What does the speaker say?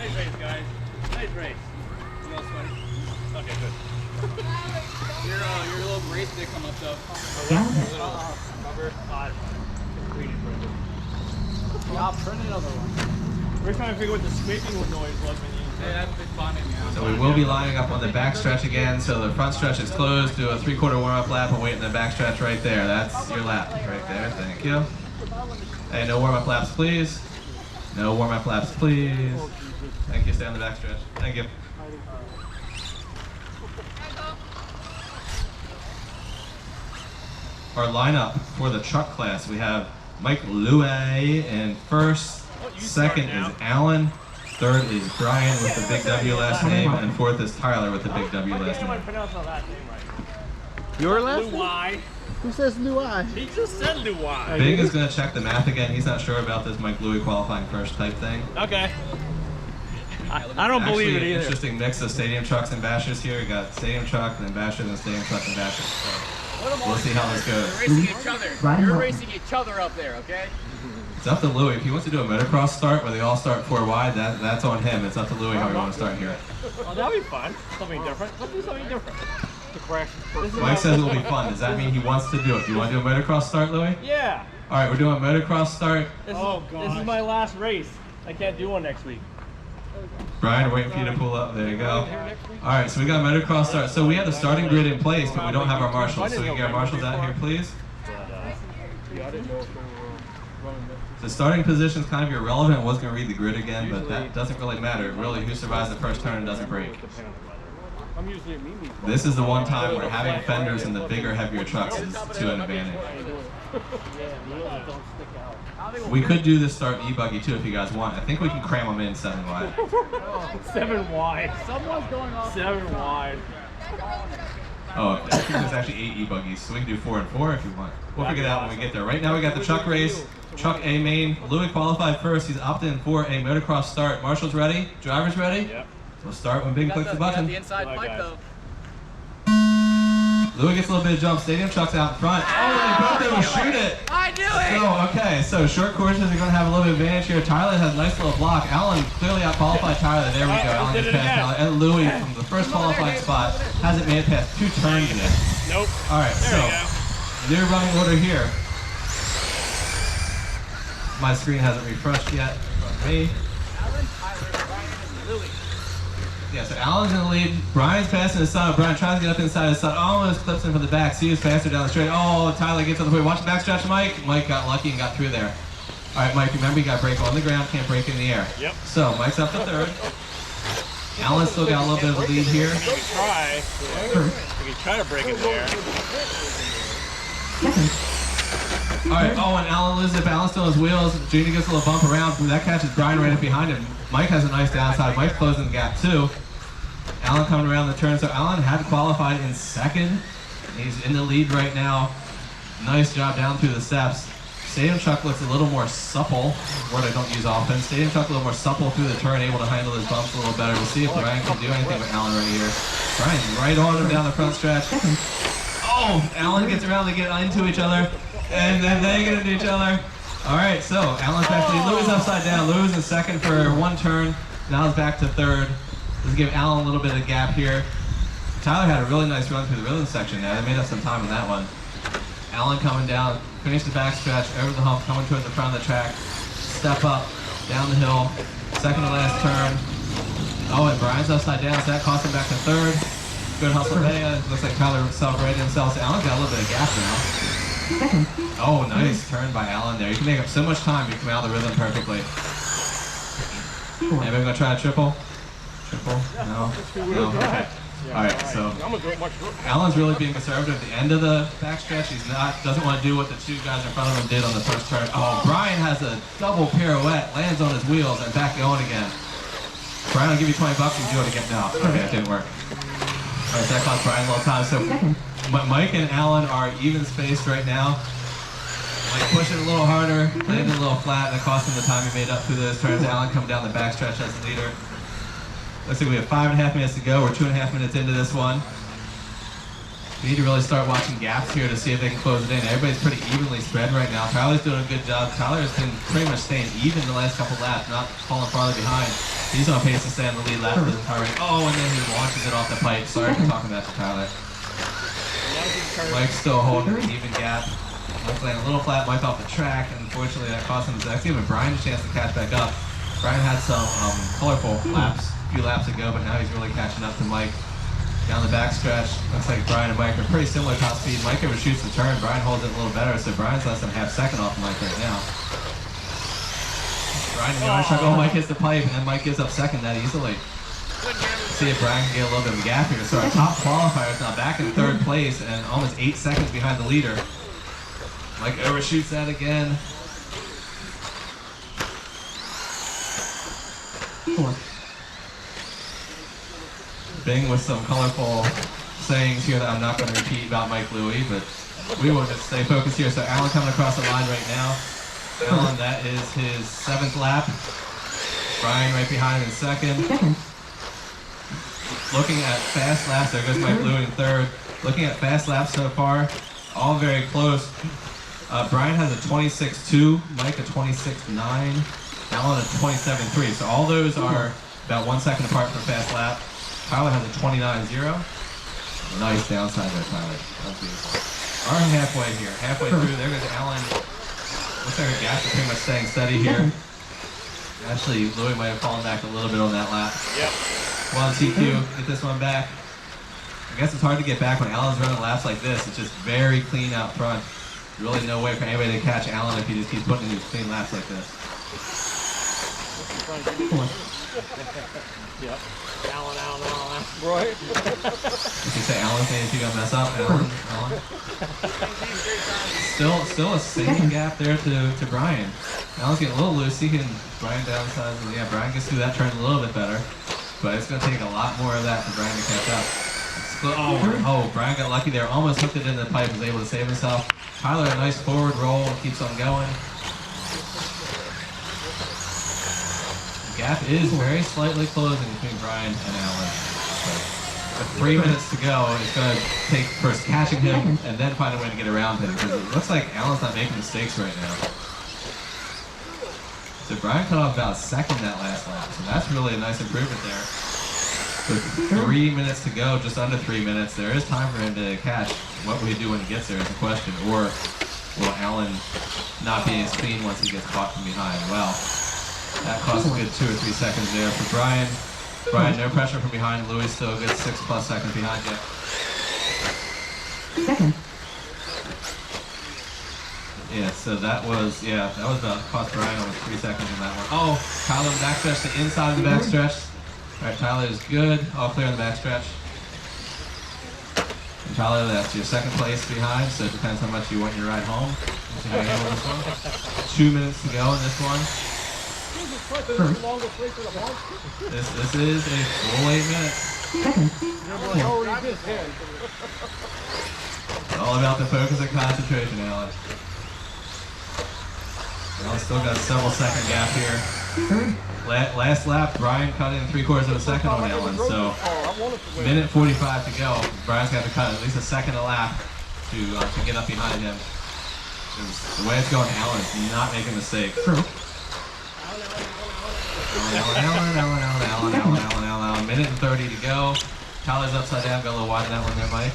Nice race, guys. Nice race. You all sweaty? Okay, good. Your little race did come up though. Rubber. Yeah, I'll print another one. We're trying to figure what the scraping noise was when you. Yeah, that's been fun. So we will be lining up on the back stretch again. So the front stretch is closed. Do a 3/4 warm-up lap and wait in the back stretch right there. That's your lap right there. Thank you. Hey, no warm-up laps, please. No warm-up laps, please. Thank you. Stay on the back stretch. Thank you. Our lineup for the truck class, we have Mike Louie in first. Second is Alan. Third is Brian with the big W last name. And fourth is Tyler with the big W last name. Your last name? Who says Louie? He just said Louie. Big is going to check the math again. He's not sure about this Mike Louie qualifying first type thing. Okay. I don't believe it either. Interesting mix of stadium trucks and bashers here. We got stadium truck and bashers and stadium truck and bashers. So we'll see how this goes. You're racing each other. You're racing each other up there, okay? It's up to Louie. If he wants to do a motocross start where they all start 4 wide, that's on him. It's up to Louie how we want to start here. Oh, that'll be fun. Something different. Let's do something different. The crash. Mike says it will be fun. Does that mean he wants to do it? Do you want to do a motocross start, Louie? Yeah. All right, we're doing a motocross start. This is my last race. I can't do one next week. Brian, we're waiting for you to pull up. There you go. All right, so we got motocross start. So we have the starting grid in place, but we don't have our marshals. So we can get our marshals out here, please. The starting position is kind of irrelevant. I was going to read the grid again, but that doesn't really matter. Really, who survives the first turn and doesn't break. This is the one time where having fenders in the bigger, heavier trucks is to an advantage. We could do this start e-buggy too if you guys want. I think we can cram them in 7 wide. 7 wide. Someone's going off. 7 wide. Oh, I think there's actually 8 e-buggies, so we can do 4 and 4 if you want. We'll figure it out when we get there. Right now we got the truck race, truck A main. Louie qualified first. He's opted in for a motocross start. Marshall's ready? Drivers ready? Yep. We'll start when Big clicks the button. The inside pipe though. Louie gets a little bit of jump. Stadium truck's out in front. Oh, they both able to shoot it. I knew it! So, okay, so short courses are going to have a little bit of advantage here. Tyler has a nice little block. Alan clearly out-qualified Tyler. There we go. Alan gets past Tyler. And Louie, from the first qualifying spot, hasn't made it past 2 turns yet. Nope. All right, so new running order here. My screen hasn't refreshed yet. Me. Alan, Tyler, Brian, and Louie. Yeah, so Alan's in the lead. Brian's passing his son. Brian tries to get up inside his son. Almost clips him from the back. See who's faster down the straight. Oh, Tyler gets on the way. Watch the backstretch, Mike. Mike got lucky and got through there. All right, Mike, remember you got to brake on the ground, can't brake in the air. Yep. So Mike's up to third. Alan's still got a little bit of a lead here. We can try to break it there. All right, oh, and Alan loses it. Alan's still on his wheels. Junior gets a little bump around. That catches Brian right up behind him. Mike has a nice downside. Mike's closing the gap too. Alan coming around the turn. So Alan had qualified in second. He's in the lead right now. Nice job down through the steps. Stadium truck looks a little more supple. Word I don't use often. Stadium truck a little more supple through the turn, able to handle his bumps a little better. We'll see if Brian can do anything with Alan right here. Brian's right on him down the front stretch. Oh, Alan gets around, they get into each other, and then they get into each other. All right, so Alan's actually, Louie's upside down. Louie's in second for 1 turn. Now he's back to third. Let's give Alan a little bit of gap here. Tyler had a really nice run through the rhythm section there. They made up some time on that one. Alan coming down, finish the back stretch, over the hump, coming towards the front of the track. Step up, down the hill, second to last turn. Oh, and Brian's upside down, so that cost him back to third. Good hustle there. Looks like Tyler self-rated himself. So Alan's got a little bit of gap now. Oh, nice turn by Alan there. You can make up so much time, you come out of the rhythm perfectly. Anybody gonna try a triple? Triple? No? No? Okay. Alright, so Alan's really being conservative at the end of the backstretch. He's doesn't want to do what the 2 guys in front of him did on the first turn. Oh, Brian has a double pirouette, lands on his wheels, and back going again. Brian, I'll give you $20 and do it again. No, okay, it didn't work. Alright, so that cost Brian a little time. So Mike and Alan are even spaced right now. Mike pushing a little harder, landing a little flat, and it cost him the time he made up through those turns. Alan coming down the backstretch as the leader. Looks like we have 5.5 minutes to go. We're 2.5 minutes into this one. We need to really start watching gaps here to see if they can close it in. Everybody's pretty evenly spread right now. Tyler's doing a good job. Tyler has been pretty much staying even the last couple laps, not falling farther behind. He's on pace to stay on the lead lap of the entire race. Oh, and then he launches it off the pipe. Sorry for talking that to Tyler. Mike's still holding an even gap. Mike's laying a little flat, Mike off the track, and unfortunately that cost him his X. Giving Brian a chance to catch back up. Brian had some colorful laps a few laps ago, but now he's really catching up to Mike. Down the backstretch, looks like Brian and Mike are pretty similar top speed. Mike overshoots the turn, Brian holds it a little better, so Brian's less than a half second off Mike right now. Brian and the orange truck, oh, Mike hits the pipe, and then Mike gives up second that easily. See if Brian can get a little bit of a gap here. So our top qualifier is now back in third place and almost 8 seconds behind the leader. Mike overshoots that again. Bing with some colorful sayings here that I'm not going to repeat about Mike Louie, but we will just stay focused here. So Alan coming across the line right now. Alan, that is his 7th lap. Brian right behind him in 2nd. Looking at fast laps, there goes Mike Louie in 3rd. Looking at fast laps so far, all very close. Brian has a 26.2, Mike a 26.9, Alan a 27.3. So all those are about 1 second apart for fast lap. Tyler has a 29.0. Nice downside there, Tyler. That's beautiful. All right, halfway here. Halfway through, there goes Alan. Looks like our gas is pretty much staying steady here. Actually, Louie might have fallen back a little bit on that lap. Yep. Well, TQ, get this one back. I guess it's hard to get back when Alan's running laps like this. It's just very clean out front. Really no way for anybody to catch Alan if he just keeps putting in these clean laps like this. Yep. Alan. Right. If you say Alan's name, if you're gonna mess up, Alan. Still a same gap there to Brian. Alan's getting a little loose. He can Brian downsides. Yeah, Brian gets through that turn a little bit better, but it's gonna take a lot more of that for Brian to catch up. Oh, Brian got lucky there. Almost hooked it into the pipe. Was able to save himself. Tyler, a nice forward roll, keeps on going. The gap is very slightly closing between Brian and Alan. With 3 minutes to go, it's going to take first catching him and then find a way to get around him, because it looks like Alan's not making mistakes right now. So Brian cut off about 2nd that last lap, so that's really a nice improvement there. With 3 minutes to go, just under 3 minutes, there is time for him to catch. What will he do when he gets there is the question. Or will Alan not be as clean once he gets caught from behind? Well, that costs a good 2 or 3 seconds there for Brian. Brian, no pressure from behind. Louis still a good 6+ seconds behind you. 2nd. Yeah, so that was about cost Brian almost 3 seconds in that one. Oh, Tyler on the backstretch to inside of the backstretch. All right, Tyler is good. All clear on the backstretch. And Tyler, that's your 2nd place behind, so it depends how much you want your ride home. We'll see how you handle this one. 2 minutes to go in this one. This is a full 8 minutes. 2nd. It's all about the focus and concentration, Alan. Alan's still got a several second gap here. 3rd. Last lap, Brian cut in 3/4 of a second on Alan, so minute 45 to go. Brian's got to cut at least a second a lap to get up behind him. The way it's going, Alan's not making mistakes. Alan. Minute and 30 to go. Tyler's upside down, got a little wide in that one there, Mike.